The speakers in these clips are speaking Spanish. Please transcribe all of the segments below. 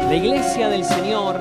La iglesia del Señor,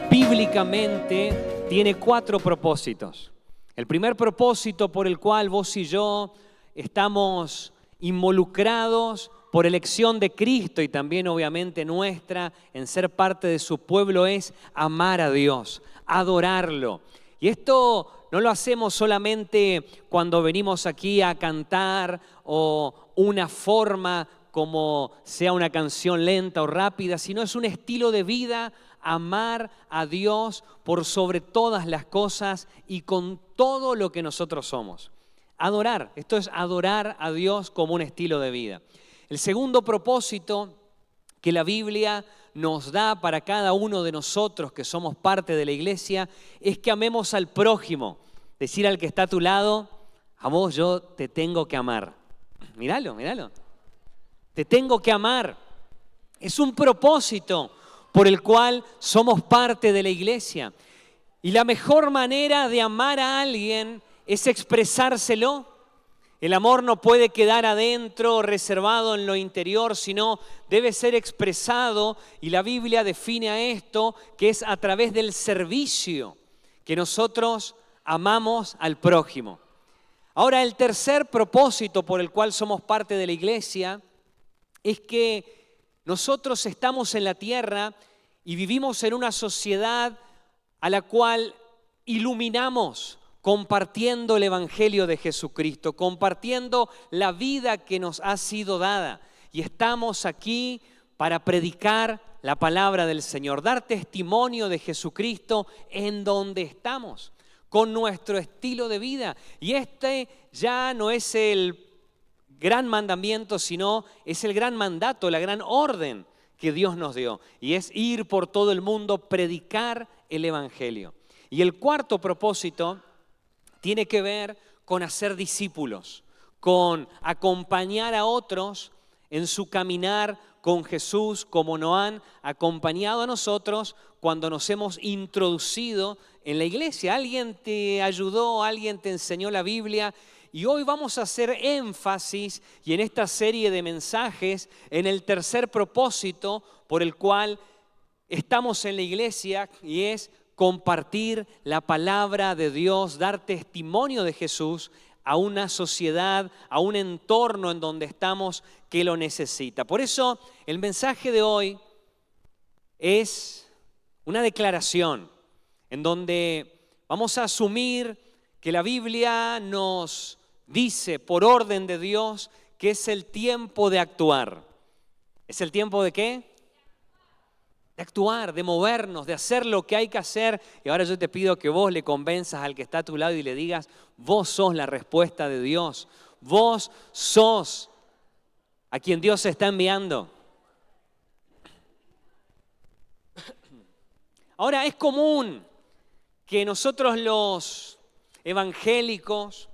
bíblicamente, tiene 4 propósitos. El primer propósito por el cual vos y yo estamos involucrados por elección de Cristo y también obviamente nuestra en ser parte de su pueblo es amar a Dios, adorarlo. Y esto no lo hacemos solamente cuando venimos aquí a cantar o una forma como sea una canción lenta o rápida, sino es un estilo de vida, amar a Dios por sobre todas las cosas y con todo lo que nosotros somos. Adorar, esto es adorar a Dios como un estilo de vida. El segundo propósito que la Biblia nos da para cada uno de nosotros que somos parte de la iglesia es que amemos al prójimo. Decir al que está a tu lado, a vos yo te tengo que amar. Míralo, míralo. Te tengo que amar. Es un propósito por el cual somos parte de la iglesia. Y la mejor manera de amar a alguien es expresárselo. El amor no puede quedar adentro, reservado en lo interior, sino debe ser expresado. Y la Biblia define a esto que es a través del servicio que nosotros amamos al prójimo. Ahora, el tercer propósito por el cual somos parte de la iglesia es que nosotros estamos en la tierra y vivimos en una sociedad a la cual iluminamos compartiendo el Evangelio de Jesucristo, compartiendo la vida que nos ha sido dada. Y estamos aquí para predicar la palabra del Señor, dar testimonio de Jesucristo en donde estamos, con nuestro estilo de vida. Y este ya no es el gran mandamiento, sino es el gran mandato, la gran orden que Dios nos dio. Y es ir por todo el mundo, predicar el Evangelio. Y el cuarto propósito tiene que ver con hacer discípulos, con acompañar a otros en su caminar con Jesús, como nos han acompañado a nosotros cuando nos hemos introducido en la iglesia. Alguien te ayudó, alguien te enseñó la Biblia. Y hoy vamos a hacer énfasis, y en esta serie de mensajes, en el tercer propósito por el cual estamos en la iglesia, y es compartir la palabra de Dios, dar testimonio de Jesús a una sociedad, a un entorno en donde estamos que lo necesita. Por eso el mensaje de hoy es una declaración en donde vamos a asumir que la Biblia nos dice por orden de Dios que es el tiempo de actuar. ¿Es el tiempo de qué? De actuar, de movernos, de hacer lo que hay que hacer. Y ahora yo te pido que vos le convenzas al que está a tu lado y le digas, vos sos la respuesta de Dios. Vos sos a quien Dios está enviando. Ahora, es común que nosotros los evangélicos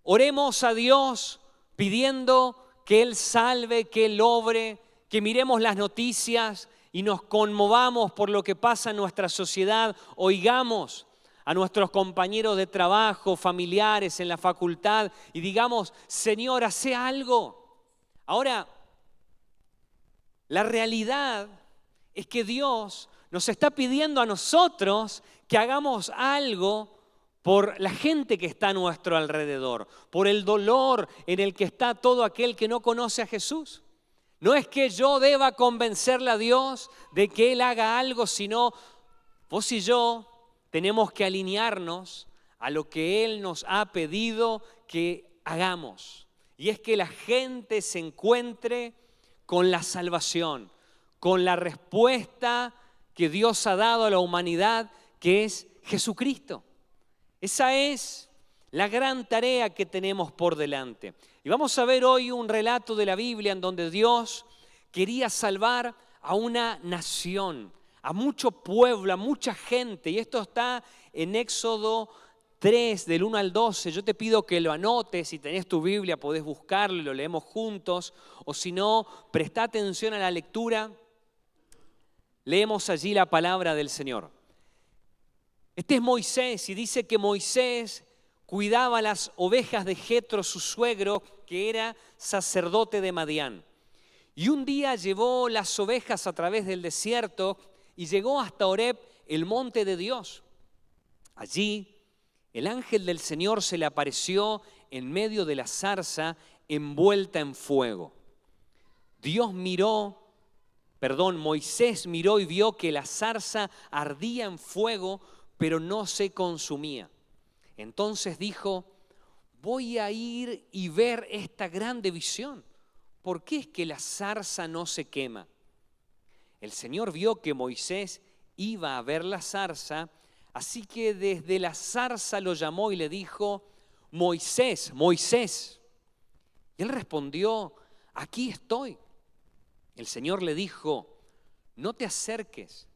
oremos a Dios pidiendo que Él salve, que Él obre, que miremos las noticias y nos conmovamos por lo que pasa en nuestra sociedad, oigamos a nuestros compañeros de trabajo, familiares en la facultad y digamos, Señor, hace algo. Ahora, la realidad es que Dios nos está pidiendo a nosotros que hagamos algo por la gente que está a nuestro alrededor, por el dolor en el que está todo aquel que no conoce a Jesús. No es que yo deba convencerle a Dios de que Él haga algo, sino vos y yo tenemos que alinearnos a lo que Él nos ha pedido que hagamos. Y es que la gente se encuentre con la salvación, con la respuesta que Dios ha dado a la humanidad, que es Jesucristo. Esa es la gran tarea que tenemos por delante. Y vamos a ver hoy un relato de la Biblia en donde Dios quería salvar a una nación, a mucho pueblo, a mucha gente. Y esto está en Éxodo 3, del 1 al 12. Yo te pido que lo anotes, si tenés tu Biblia podés buscarlo y lo leemos juntos. O si no, presta atención a la lectura. Leemos allí la palabra del Señor. Este es Moisés y dice que Moisés cuidaba las ovejas de Jetro, su suegro, que era sacerdote de Madián. Y un día llevó las ovejas a través del desierto y llegó hasta Horeb, el monte de Dios. Allí el ángel del Señor se le apareció en medio de la zarza envuelta en fuego. Moisés miró y vio que la zarza ardía en fuego, pero no se consumía. Entonces dijo: voy a ir y ver esta grande visión. ¿Por qué es que la zarza no se quema? El Señor vio que Moisés iba a ver la zarza, así que desde la zarza lo llamó y le dijo: Moisés, Moisés. Y él respondió: aquí estoy. El Señor le dijo: no te acerques,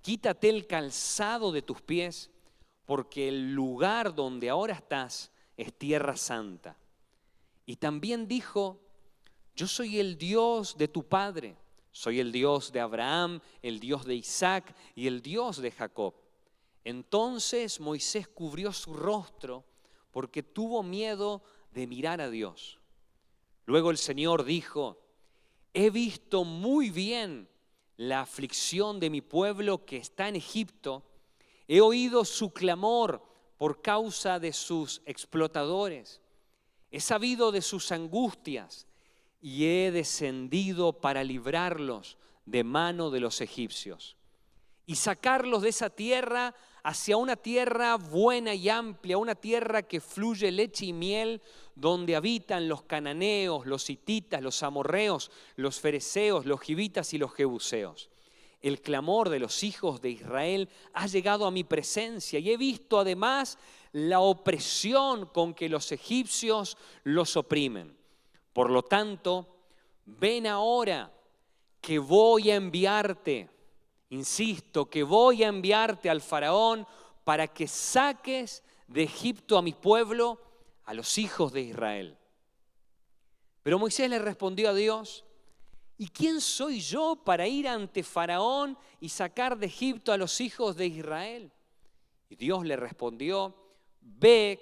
quítate el calzado de tus pies, porque el lugar donde ahora estás es tierra santa. Y también dijo: yo soy el Dios de tu padre, soy el Dios de Abraham, el Dios de Isaac y el Dios de Jacob. Entonces Moisés cubrió su rostro porque tuvo miedo de mirar a Dios. Luego el Señor dijo: he visto muy bien la aflicción de mi pueblo que está en Egipto. He oído su clamor por causa de sus explotadores. He sabido de sus angustias y he descendido para librarlos de mano de los egipcios y sacarlos de esa tierra hacia una tierra buena y amplia, una tierra que fluye leche y miel, donde habitan los cananeos, los hititas, los amorreos, los fereceos, los givitas y los jebuseos. El clamor de los hijos de Israel ha llegado a mi presencia y he visto además la opresión con que los egipcios los oprimen. Por lo tanto, ven ahora que voy a enviarte, insisto, que voy a enviarte al faraón para que saques de Egipto a mi pueblo, a los hijos de Israel. Pero Moisés le respondió a Dios: ¿y quién soy yo para ir ante faraón y sacar de Egipto a los hijos de Israel? Y Dios le respondió: ve,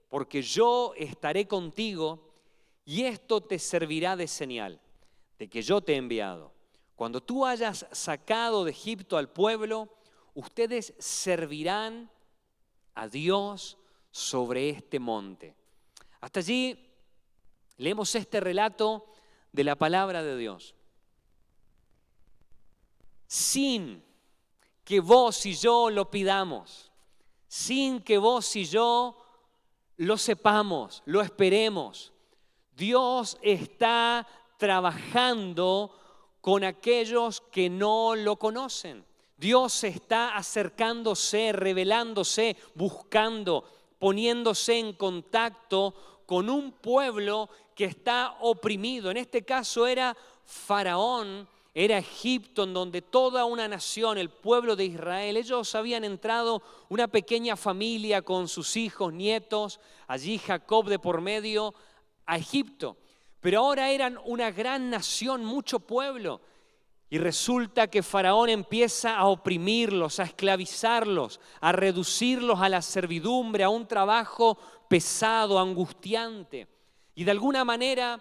porque yo estaré contigo y esto te servirá de señal de que yo te he enviado. Cuando tú hayas sacado de Egipto al pueblo, ustedes servirán a Dios sobre este monte. Hasta allí leemos este relato de la palabra de Dios. Sin que vos y yo lo pidamos, sin que vos y yo lo sepamos, lo esperemos, Dios está trabajando con aquellos que no lo conocen. Dios está acercándose, revelándose, buscando, poniéndose en contacto con un pueblo que está oprimido. En este caso era Faraón, era Egipto, en donde toda una nación, el pueblo de Israel, ellos habían entrado, una pequeña familia con sus hijos, nietos, allí Jacob de por medio, a Egipto. Pero ahora eran una gran nación, mucho pueblo. Y resulta que Faraón empieza a oprimirlos, a esclavizarlos, a reducirlos a la servidumbre, a un trabajo pesado, angustiante. Y de alguna manera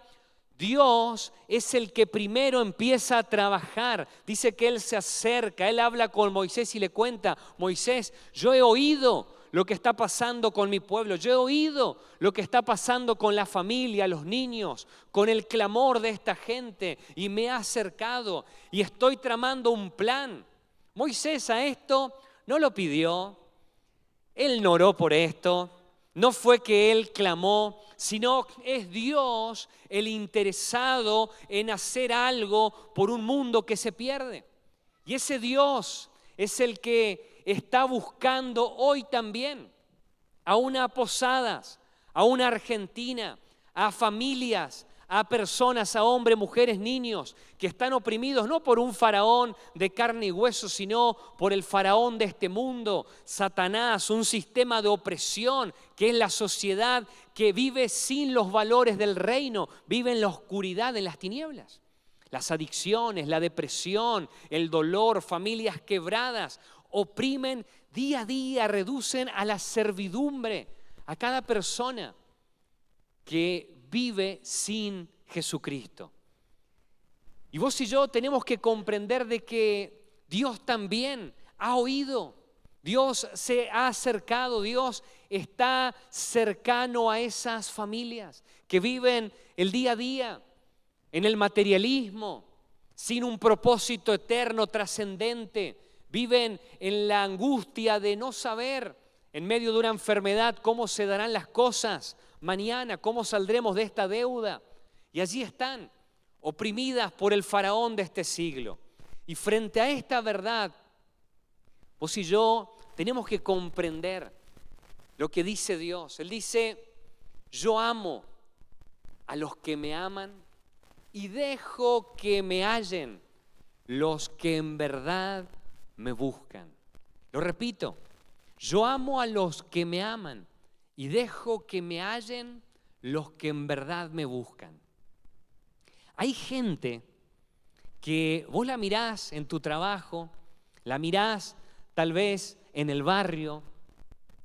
Dios es el que primero empieza a trabajar. Dice que Él se acerca, Él habla con Moisés y le cuenta: Moisés, yo he oído lo que está pasando con mi pueblo, yo he oído lo que está pasando con la familia, los niños, con el clamor de esta gente, y me he acercado y estoy tramando un plan. Moisés a esto no lo pidió, él no oró por esto, no fue que él clamó, sino es Dios el interesado en hacer algo por un mundo que se pierde. Y ese Dios es el que está buscando hoy también a unas posadas, a una Argentina, a familias, a personas, a hombres, mujeres, niños que están oprimidos no por un faraón de carne y hueso, sino por el faraón de este mundo, Satanás, un sistema de opresión que es la sociedad que vive sin los valores del reino, vive en la oscuridad, en las tinieblas. Las adicciones, la depresión, el dolor, familias quebradas, oprimen día a día, reducen a la servidumbre a cada persona que vive sin Jesucristo. Y vos y yo tenemos que comprender de que Dios también ha oído, Dios se ha acercado, Dios está cercano a esas familias que viven el día a día en el materialismo, sin un propósito eterno, trascendente. Viven en la angustia de no saber, en medio de una enfermedad, cómo se darán las cosas mañana, cómo saldremos de esta deuda. Y allí están, oprimidas por el faraón de este siglo. Y frente a esta verdad, vos y yo tenemos que comprender lo que dice Dios. Él dice, yo amo a los que me aman y dejo que me hallen los que en verdad me buscan. Lo repito, yo amo a los que me aman y dejo que me hallen los que en verdad me buscan. Hay gente que vos la mirás en tu trabajo, la mirás tal vez en el barrio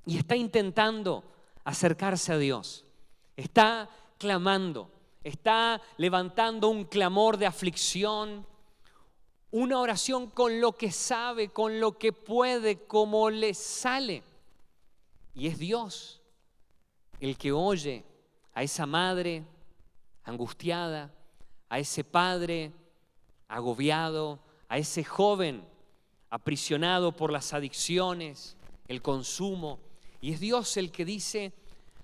y está intentando acercarse a Dios. Está clamando, está levantando un clamor de aflicción, una oración con lo que sabe, con lo que puede, como le sale. Y es Dios el que oye a esa madre angustiada, a ese padre agobiado, a ese joven aprisionado por las adicciones, el consumo. Y es Dios el que dice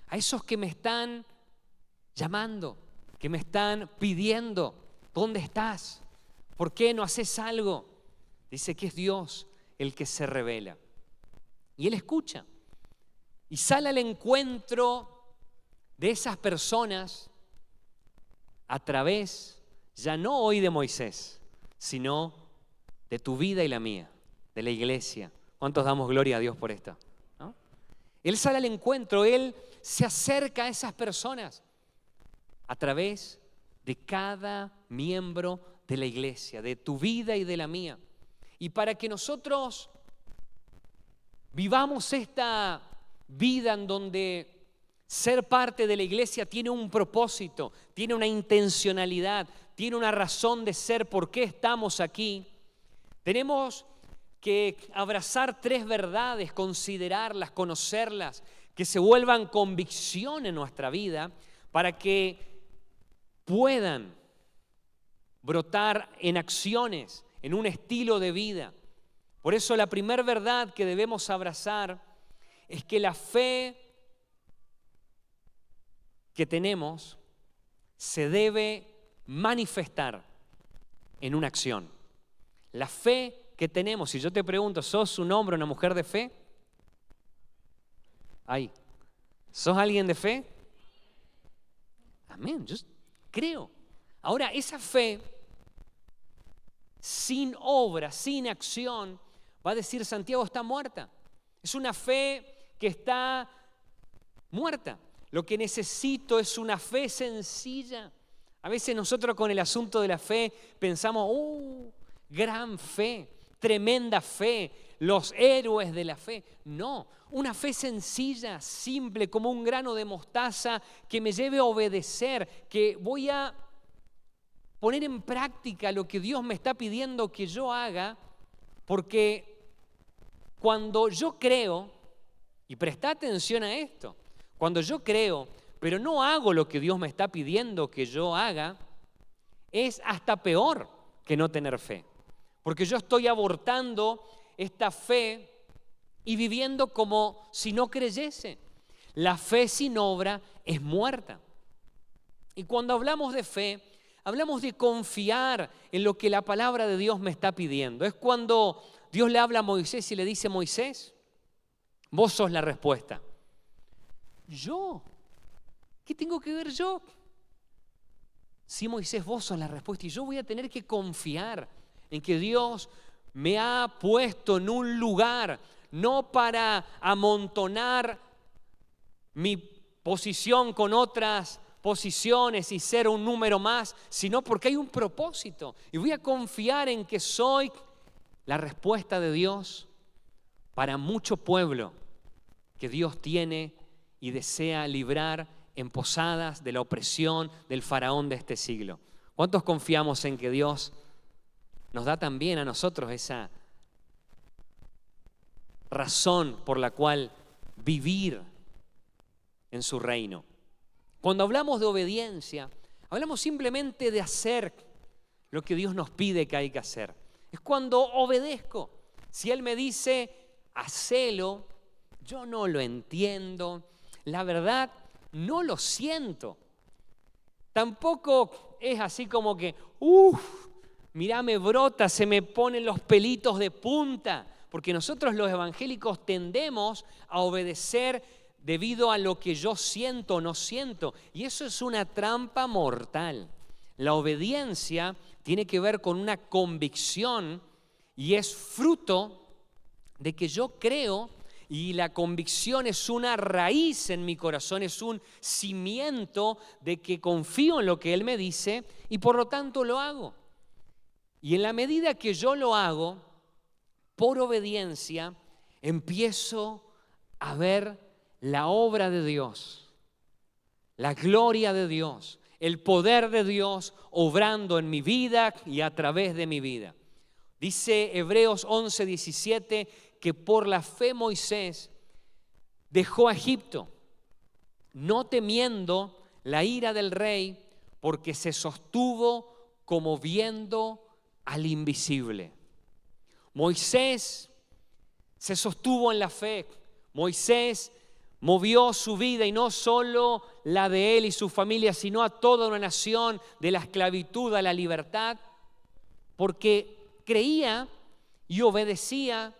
a esos que me están llamando, que me están pidiendo, ¿dónde estás? ¿Por qué no haces algo? Dice que es Dios el que se revela. Y Él escucha y sale al encuentro de esas personas a través, ya no hoy de Moisés, sino de tu vida y la mía, de la iglesia. ¿Cuántos damos gloria a Dios por esto? ¿No? Él sale al encuentro, Él se acerca a esas personas a través de cada miembro de la iglesia, de tu vida y de la mía. Y para que nosotros vivamos esta vida en donde ser parte de la iglesia tiene un propósito, tiene una intencionalidad, tiene una razón de ser, por qué estamos aquí, tenemos que abrazar 3 verdades, considerarlas, conocerlas, que se vuelvan convicción en nuestra vida para que puedan brotar en acciones, en un estilo de vida. Por eso la primera verdad que debemos abrazar es que la fe que tenemos se debe manifestar en una acción. La fe que tenemos, si yo te pregunto, ¿sos un hombre o una mujer de fe? Ahí. ¿Sos alguien de fe? Amén, yo creo. Ahora, esa fe sin obra, sin acción, va a decir Santiago, está muerta. Es una fe que está muerta. Lo que necesito es una fe sencilla. A veces nosotros con el asunto de la fe pensamos, gran fe, tremenda fe, los héroes de la fe. No, una fe sencilla, simple, como un grano de mostaza que me lleve a obedecer, que voy a poner en práctica lo que Dios me está pidiendo que yo haga, porque cuando yo creo, y presta atención a esto, cuando yo creo, pero no hago lo que Dios me está pidiendo que yo haga, es hasta peor que no tener fe. Porque yo estoy abortando esta fe y viviendo como si no creyese. La fe sin obra es muerta. Y cuando hablamos de fe, hablamos de confiar en lo que la palabra de Dios me está pidiendo. Es cuando Dios le habla a Moisés y le dice, Moisés, vos sos la respuesta. ¿Yo? ¿Qué tengo que ver yo? Sí, Moisés, vos sos la respuesta y yo voy a tener que confiar en que Dios me ha puesto en un lugar, no para amontonar mi posición con otras posiciones y ser un número más, sino porque hay un propósito. Y voy a confiar en que soy la respuesta de Dios para mucho pueblo que Dios tiene y desea librar en posadas de la opresión del faraón de este siglo. ¿Cuántos confiamos en que Dios nos da también a nosotros esa razón por la cual vivir en su reino? Cuando hablamos de obediencia, hablamos simplemente de hacer lo que Dios nos pide que hay que hacer. Es cuando obedezco. Si Él me dice, hacelo, yo no lo entiendo, la verdad, no lo siento. Tampoco es así como que, mirá, me brota, se me ponen los pelitos de punta, porque nosotros los evangélicos tendemos a obedecer debido a lo que yo siento o no siento, y eso es una trampa mortal. La obediencia tiene que ver con una convicción y es fruto de que yo creo, y la convicción es una raíz en mi corazón, es un cimiento de que confío en lo que Él me dice y por lo tanto lo hago. Y en la medida que yo lo hago, por obediencia, empiezo a ver la obra de Dios, la gloria de Dios, el poder de Dios obrando en mi vida y a través de mi vida. Dice Hebreos 11:17 que por la fe Moisés dejó a Egipto, no temiendo la ira del rey, porque se sostuvo como viendo al invisible. Moisés se sostuvo en la fe. Moisés movió su vida, y no solo la de él y su familia, sino a toda una nación, de la esclavitud a la libertad, porque creía y obedecía,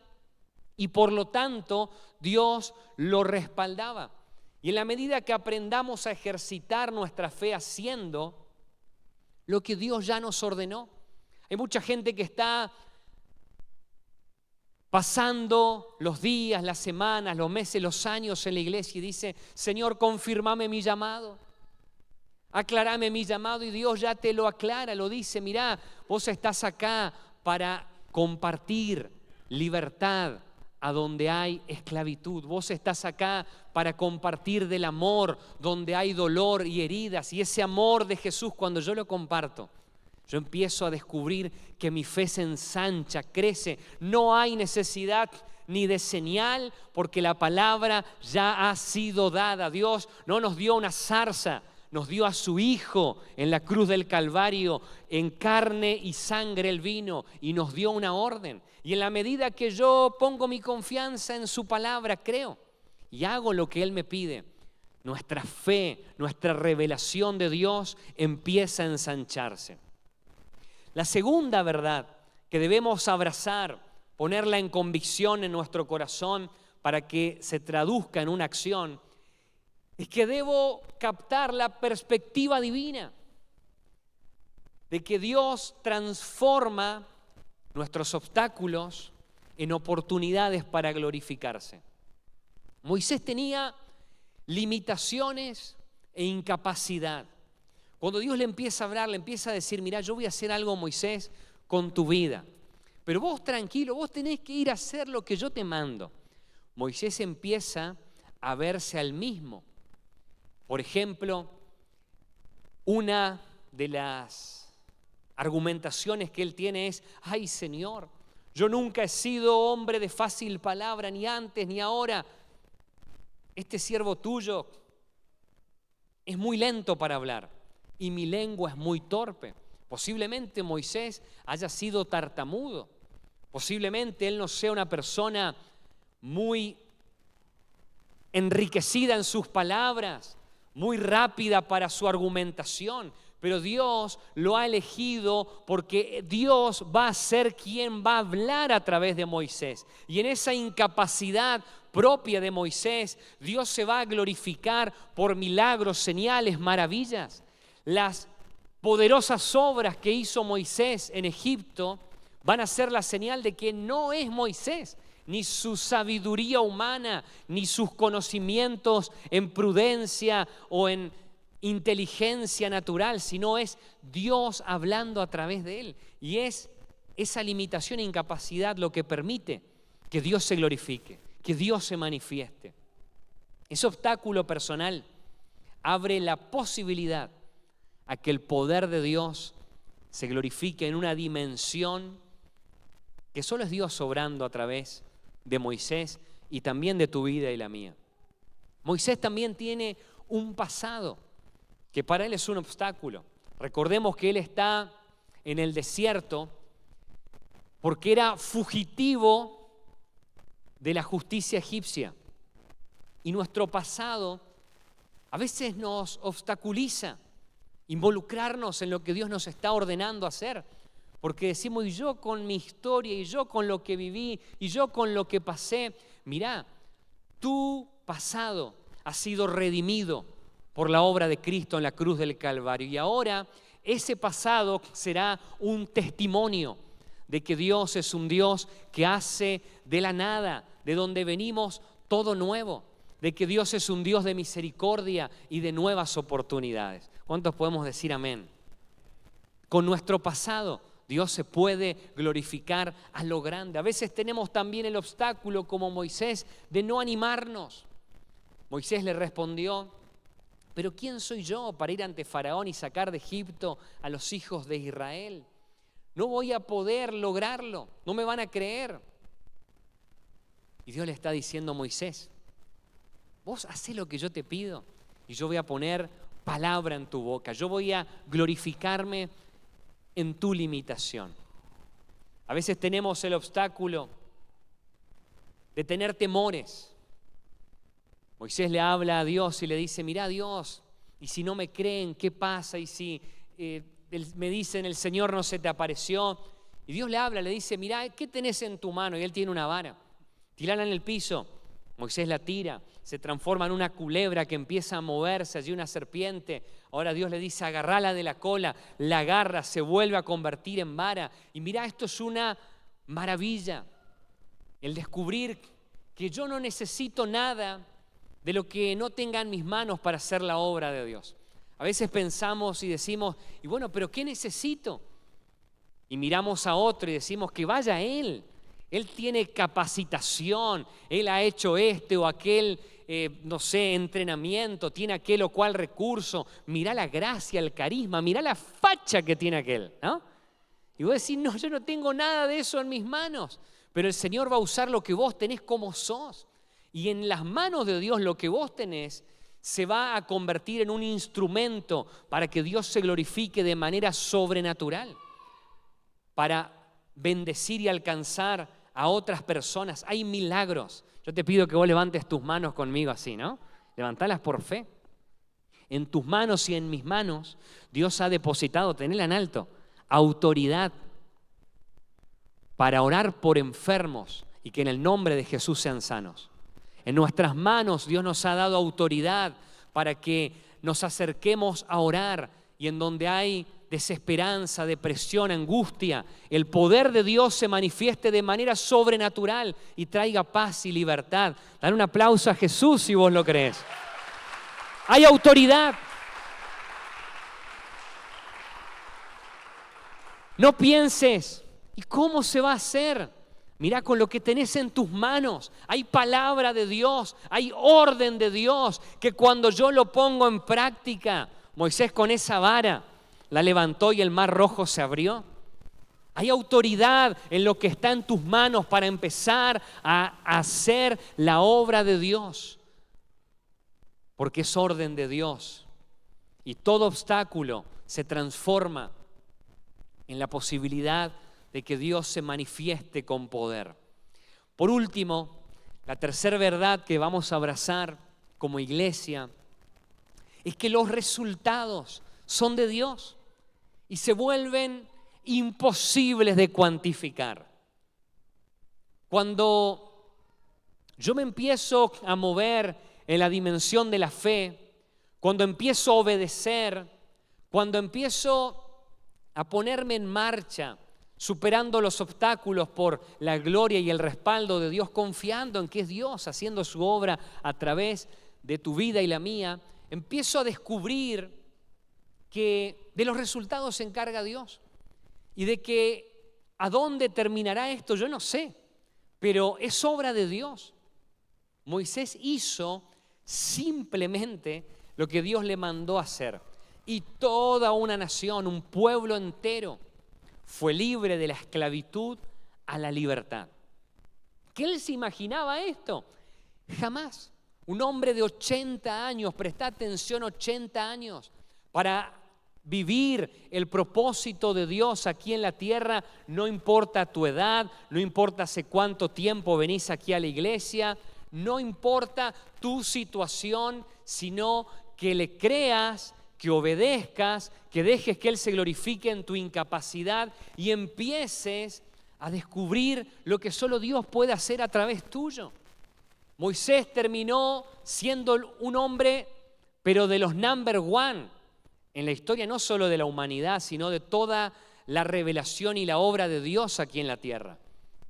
y por lo tanto Dios lo respaldaba. Y en la medida que aprendamos a ejercitar nuestra fe haciendo lo que Dios ya nos ordenó. Hay mucha gente que está pasando los días, las semanas, los meses, los años en la iglesia y dice, Señor, confirmame mi llamado, aclarame mi llamado, y Dios ya te lo aclara, lo dice, mirá, vos estás acá para compartir libertad a donde hay esclavitud, vos estás acá para compartir del amor donde hay dolor y heridas, y ese amor de Jesús, cuando yo lo comparto, yo empiezo a descubrir que mi fe se ensancha, crece. No hay necesidad ni de señal, porque la palabra ya ha sido dada. Dios no nos dio una zarza, nos dio a su Hijo en la cruz del Calvario. En carne y sangre Él vino y nos dio una orden. Y en la medida que yo pongo mi confianza en su palabra, creo y hago lo que Él me pide, nuestra fe, nuestra revelación de Dios empieza a ensancharse. La segunda verdad que debemos abrazar, ponerla en convicción en nuestro corazón para que se traduzca en una acción, es que debo captar la perspectiva divina de que Dios transforma nuestros obstáculos en oportunidades para glorificarse. Moisés tenía limitaciones e incapacidad. Cuando Dios le empieza a hablar, le empieza a decir, mira, yo voy a hacer algo, Moisés, con tu vida. Pero vos tranquilo, vos tenés que ir a hacer lo que yo te mando. Moisés empieza a verse al mismo. Por ejemplo, una de las argumentaciones que él tiene es, ay Señor, yo nunca he sido hombre de fácil palabra, ni antes ni ahora. Este siervo tuyo es muy lento para hablar y mi lengua es muy torpe. Posiblemente Moisés haya sido tartamudo. Posiblemente él no sea una persona muy enriquecida en sus palabras, muy rápida para su argumentación, pero Dios lo ha elegido porque Dios va a ser quien va a hablar a través de Moisés. Y en esa incapacidad propia de Moisés, Dios se va a glorificar por milagros, señales, maravillas. Las poderosas obras que hizo Moisés en Egipto van a ser la señal de que no es Moisés, ni su sabiduría humana, ni sus conocimientos en prudencia o en inteligencia natural, sino es Dios hablando a través de él. Y es esa limitación e incapacidad lo que permite que Dios se glorifique, que Dios se manifieste. Ese obstáculo personal abre la posibilidad a que el poder de Dios se glorifique en una dimensión que solo es Dios obrando a través de Moisés y también de tu vida y la mía. Moisés también tiene un pasado que para él es un obstáculo. Recordemos que él está en el desierto porque era fugitivo de la justicia egipcia. Y nuestro pasado a veces nos obstaculiza involucrarnos en lo que Dios nos está ordenando hacer. Porque decimos, y yo con mi historia, y yo con lo que viví, y yo con lo que pasé. Mirá, tu pasado ha sido redimido por la obra de Cristo en la cruz del Calvario. Y ahora ese pasado será un testimonio de que Dios es un Dios que hace de la nada, de donde venimos, todo nuevo. De que Dios es un Dios de misericordia y de nuevas oportunidades. ¿Cuántos podemos decir amén? Con nuestro pasado Dios se puede glorificar a lo grande. A veces tenemos también el obstáculo, como Moisés, de no animarnos. Moisés le respondió, pero ¿quién soy yo para ir ante Faraón y sacar de Egipto a los hijos de Israel? No voy a poder lograrlo, no me van a creer. Y Dios le está diciendo a Moisés, vos hacés lo que yo te pido y yo voy a poner palabra en tu boca. Yo voy a glorificarme en tu limitación. A veces tenemos el obstáculo de tener temores. Moisés le habla a Dios y le dice, mirá Dios, y si no me creen, ¿qué pasa? Y si me dicen, el Señor no se te apareció. Y Dios le habla, le dice, mirá, ¿qué tenés en tu mano? Y él tiene una vara. Tirala en el piso. Moisés la tira, se transforma en una culebra que empieza a moverse, allí una serpiente. Ahora Dios le dice, agarrala de la cola, la agarra, se vuelve a convertir en vara. Y mira, esto es una maravilla, el descubrir que yo no necesito nada de lo que no tenga en mis manos para hacer la obra de Dios. A veces pensamos y decimos, y bueno, ¿pero qué necesito? Y miramos a otro y decimos que vaya Él. Él tiene capacitación, Él ha hecho este o aquel, no sé, entrenamiento, tiene aquel o cual recurso. Mirá la gracia, el carisma, mirá la facha que tiene aquel, ¿no? Y vos decís, no, yo no tengo nada de eso en mis manos, pero el Señor va a usar lo que vos tenés como sos. Y en las manos de Dios lo que vos tenés se va a convertir en un instrumento para que Dios se glorifique de manera sobrenatural, para bendecir y alcanzar a otras personas. Hay milagros. Yo te pido que vos levantes tus manos conmigo así, ¿no? Levantalas por fe. En tus manos y en mis manos Dios ha depositado, tenela en alto, autoridad para orar por enfermos y que en el nombre de Jesús sean sanos. En nuestras manos Dios nos ha dado autoridad para que nos acerquemos a orar y en donde hay desesperanza, depresión, angustia, el poder de Dios se manifieste de manera sobrenatural y traiga paz y libertad. Dale un aplauso a Jesús si vos lo crees. Hay autoridad. No pienses, ¿y cómo se va a hacer? Mirá, con lo que tenés en tus manos, hay palabra de Dios, hay orden de Dios, que cuando yo lo pongo en práctica, Moisés con esa vara la levantó y el mar rojo se abrió. Hay autoridad en lo que está en tus manos para empezar a hacer la obra de Dios, porque es orden de Dios y todo obstáculo se transforma en la posibilidad de que Dios se manifieste con poder. Por último, la tercera verdad que vamos a abrazar como iglesia es que los resultados son de Dios y se vuelven imposibles de cuantificar. Cuando yo me empiezo a mover en la dimensión de la fe, cuando empiezo a obedecer, cuando empiezo a ponerme en marcha, superando los obstáculos por la gloria y el respaldo de Dios, confiando en que es Dios haciendo su obra a través de tu vida y la mía, empiezo a descubrir que de los resultados se encarga Dios y de que a dónde terminará esto yo no sé, pero es obra de Dios. Moisés hizo simplemente lo que Dios le mandó hacer. y toda una nación, un pueblo entero, fue libre de la esclavitud a la libertad. ¿Que él se imaginaba esto? Jamás. Un hombre de 80 años, presta atención, 80 años, para vivir el propósito de Dios aquí en la tierra, no importa tu edad, no importa hace cuánto tiempo venís aquí a la iglesia, no importa tu situación, sino que le creas, que obedezcas, que dejes que Él se glorifique en tu incapacidad y empieces a descubrir lo que solo Dios puede hacer a través tuyo. Moisés terminó siendo un hombre, pero de los number one en la historia, no solo de la humanidad, sino de toda la revelación y la obra de Dios aquí en la tierra.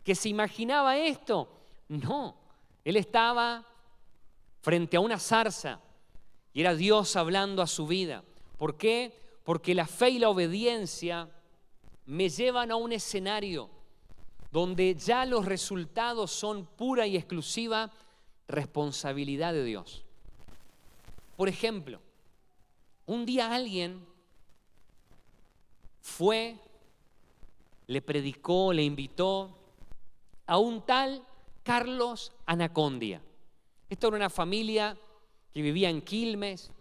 ¿Que se imaginaba esto? No. Él estaba frente a una zarza y era Dios hablando a su vida. ¿Por qué? Porque la fe y la obediencia me llevan a un escenario donde ya los resultados son pura y exclusiva responsabilidad de Dios. Por ejemplo, un día alguien fue, le predicó, le invitó a un tal Carlos Anacondia. Esto era una familia que vivía en Quilmes.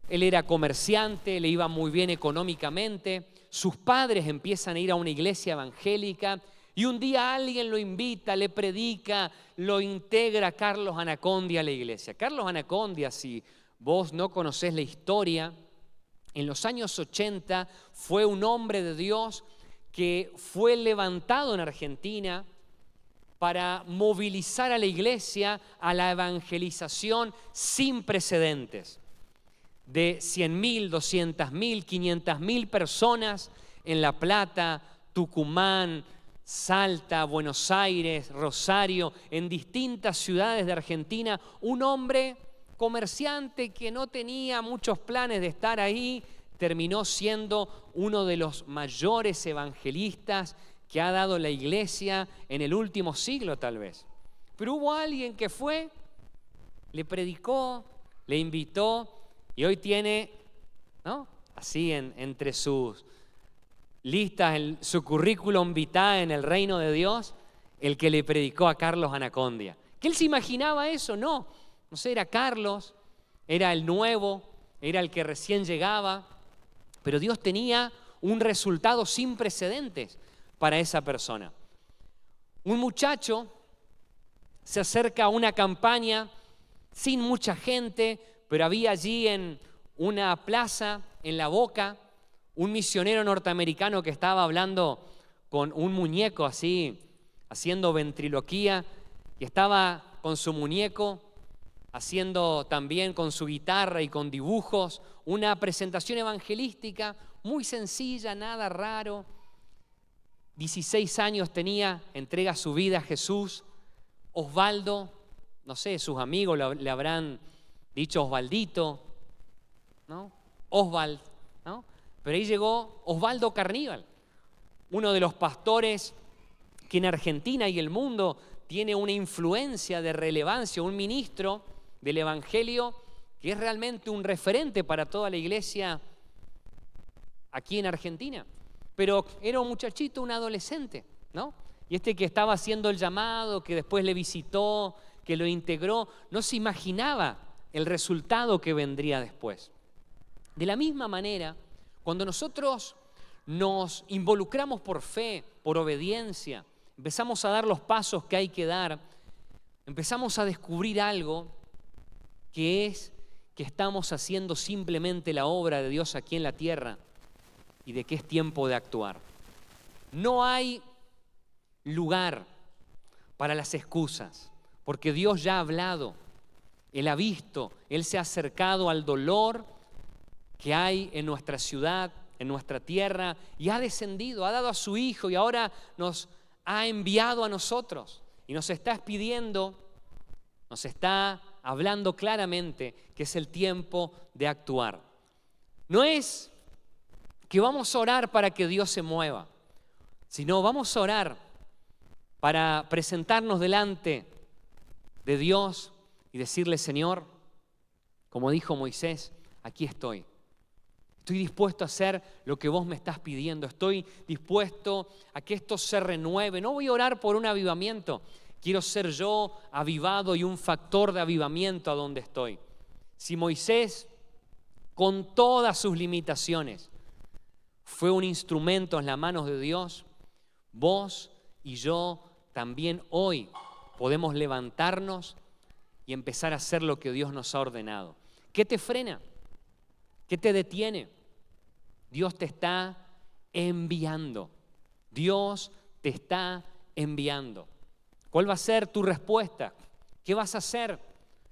Él era comerciante, le iba muy bien económicamente. Sus padres empiezan a ir a una iglesia evangélica y un día alguien lo invita, le predica, lo integra a Carlos Anacondia a la iglesia. Carlos Anacondia, si vos no conocés la historia, en los años 80 fue un hombre de Dios que fue levantado en Argentina para movilizar a la iglesia a la evangelización sin precedentes. De 100.000, 200.000, 500.000 personas en La Plata, Tucumán, Salta, Buenos Aires, Rosario, en distintas ciudades de Argentina, un hombre comerciante que no tenía muchos planes de estar ahí, terminó siendo uno de los mayores evangelistas que ha dado la iglesia en el último siglo tal vez. Pero hubo alguien que fue, le predicó, le invitó y hoy tiene, ¿no?, así entre sus listas, su currículum vitae en el reino de Dios, el que le predicó a Carlos Anacondia. ¿Que él se imaginaba eso? No sé, era Carlos, era el nuevo, era el que recién llegaba, pero Dios tenía un resultado sin precedentes para esa persona. Un muchacho se acerca a una campaña sin mucha gente, pero había allí en una plaza, en La Boca, un misionero norteamericano que estaba hablando con un muñeco así, haciendo ventriloquía, y estaba con su muñeco, haciendo también con su guitarra y con dibujos, una presentación evangelística muy sencilla, nada raro. 16 años tenía, entrega su vida a Jesús. Osvaldo, no sé, sus amigos le habrán dicho Osvaldito, ¿no? Osvald, ¿no? Pero ahí llegó Osvaldo Carníbal, uno de los pastores que en Argentina y el mundo tiene una influencia de relevancia, un ministro del Evangelio que es realmente un referente para toda la iglesia aquí en Argentina. Pero era un muchachito, un adolescente, ¿no? Y este que estaba haciendo el llamado, que después le visitó, que lo integró, no se imaginaba el resultado que vendría después. De la misma manera, cuando nosotros nos involucramos por fe, por obediencia, empezamos a dar los pasos que hay que dar, empezamos a descubrir algo que es que estamos haciendo simplemente la obra de Dios aquí en la tierra y de que es tiempo de actuar. No hay lugar para las excusas, porque Dios ya ha hablado, Él ha visto, Él se ha acercado al dolor que hay en nuestra ciudad, en nuestra tierra, y ha descendido, ha dado a su Hijo y ahora nos ha enviado a nosotros y nos está pidiendo, nos está hablando claramente que es el tiempo de actuar. No es que vamos a orar para que Dios se mueva, sino vamos a orar para presentarnos delante de Dios y decirle: Señor, como dijo Moisés, aquí estoy, Estoy dispuesto a hacer lo que vos me estás pidiendo. Estoy dispuesto a que esto se renueve. No voy a orar por un avivamiento. Quiero ser yo avivado y un factor de avivamiento a donde estoy. Si Moisés, con todas sus limitaciones, fue un instrumento en las manos de Dios, vos y yo también hoy podemos levantarnos y empezar a hacer lo que Dios nos ha ordenado. ¿Qué te frena? ¿Qué te detiene? Dios te está enviando. Dios te está enviando. ¿Cuál va a ser tu respuesta? ¿Qué vas a hacer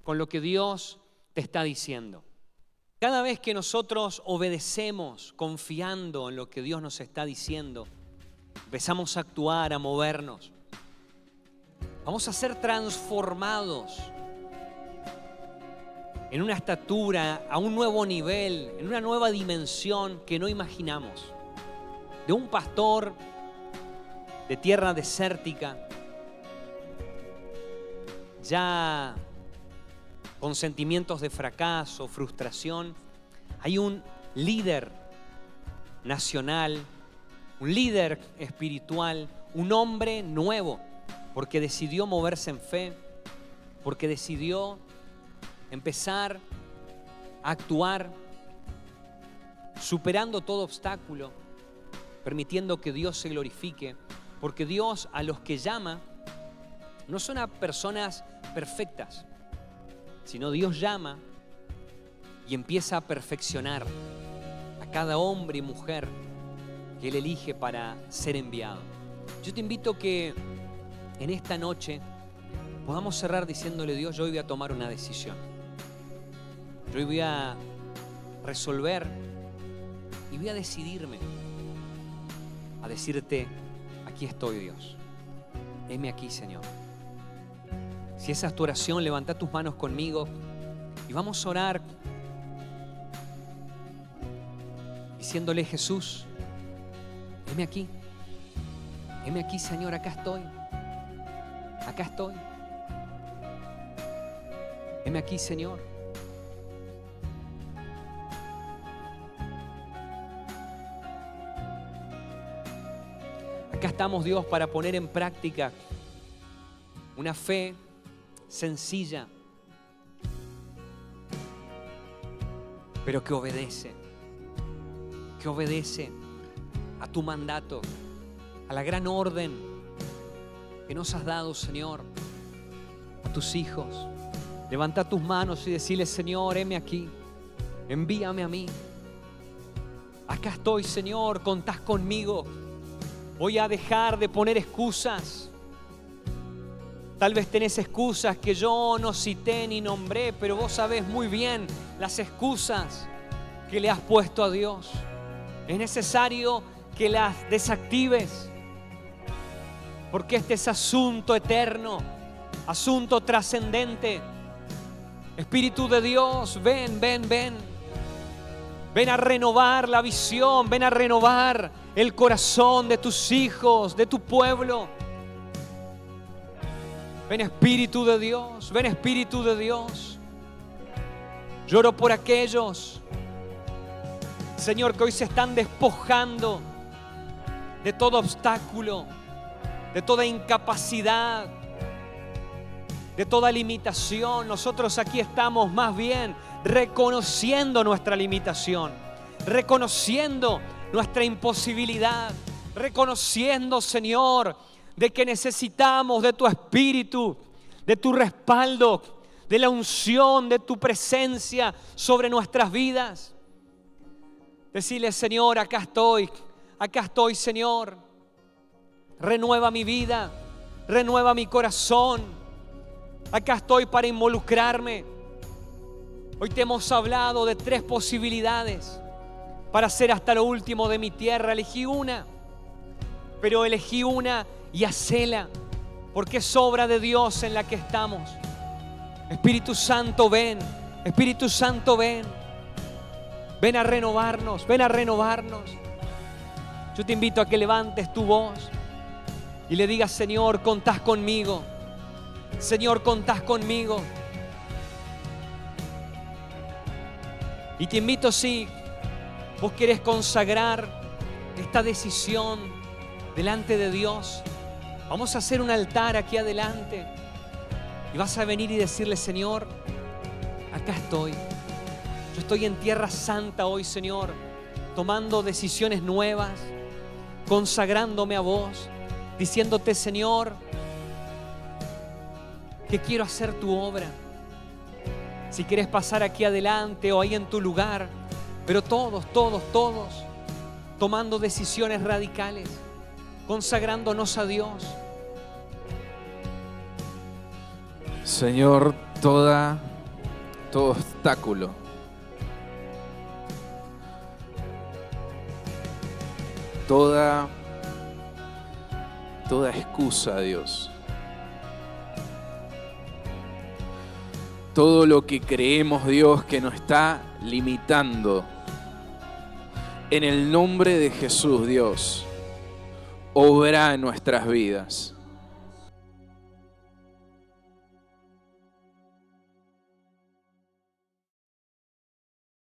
con lo que Dios te está diciendo? Cada vez que nosotros obedecemos confiando en lo que Dios nos está diciendo, empezamos a actuar, a movernos. Vamos a ser transformados en una estatura, a un nuevo nivel, en una nueva dimensión que no imaginamos. De un pastor de tierra desértica, ya con sentimientos de fracaso, frustración, hay un líder nacional, un líder espiritual, un hombre nuevo, porque decidió moverse en fe, porque decidió empezar a actuar superando todo obstáculo, permitiendo que Dios se glorifique, porque Dios a los que llama no son a personas perfectas, sino Dios llama y empieza a perfeccionar a cada hombre y mujer que Él elige para ser enviado. Yo te invito que en esta noche podamos cerrar diciéndole: Dios, yo hoy voy a tomar una decisión. Yo hoy voy a resolver y voy a decidirme a decirte: aquí estoy, Dios. Heme aquí, Señor. Si esa es tu oración, levanta tus manos conmigo y vamos a orar diciéndole: Jesús, heme aquí. Heme aquí, Señor, acá estoy. Acá estoy. Heme aquí, Señor. Acá estamos, Dios, para poner en práctica una fe sencilla, pero que obedece a tu mandato, a la gran orden que nos has dado, Señor, a tus hijos. Levanta tus manos y decirle: Señor, heme aquí, envíame a mí. Acá estoy, Señor, contás conmigo. Voy a dejar de poner excusas. Tal vez tenés excusas que yo no cité ni nombré, pero vos sabés muy bien las excusas que le has puesto a Dios. Es necesario que las desactives, porque este es asunto eterno, asunto trascendente. Espíritu de Dios, ven, ven, ven. Ven a renovar la visión, ven a renovar el corazón de tus hijos, de tu pueblo. Ven, Espíritu de Dios, ven, Espíritu de Dios. Lloro por aquellos, Señor, que hoy se están despojando de todo obstáculo, de toda incapacidad, de toda limitación. Nosotros aquí estamos más bien reconociendo nuestra limitación, reconociendo nuestra imposibilidad, reconociendo, Señor, de que necesitamos de tu Espíritu, de tu respaldo, de la unción, de tu presencia sobre nuestras vidas. Decirle: Señor, acá estoy, Señor. Renueva mi vida, renueva mi corazón. Acá estoy para involucrarme. Hoy te hemos hablado de 3 posibilidades para hacer hasta lo último de mi tierra. Elegí una, pero elegí una y hacela, porque es obra de Dios en la que estamos. Espíritu Santo, ven. Espíritu Santo, ven. Ven a renovarnos, ven a renovarnos. Yo te invito a que levantes tu voz y le digas: Señor, contás conmigo. Señor, contás conmigo. Y te invito, sí, vos querés consagrar esta decisión delante de Dios, vamos a hacer un altar aquí adelante y vas a venir y decirle: Señor, acá estoy. Yo estoy en tierra santa hoy, Señor, tomando decisiones nuevas, consagrándome a vos, diciéndote: Señor, que quiero hacer tu obra. Si quieres pasar aquí adelante o ahí en tu lugar, pero todos, tomando decisiones radicales, consagrándonos a Dios. Señor, todo obstáculo, toda excusa, Dios, todo lo que creemos, Dios, que nos está limitando, en el nombre de Jesús, Dios, obra en nuestras vidas.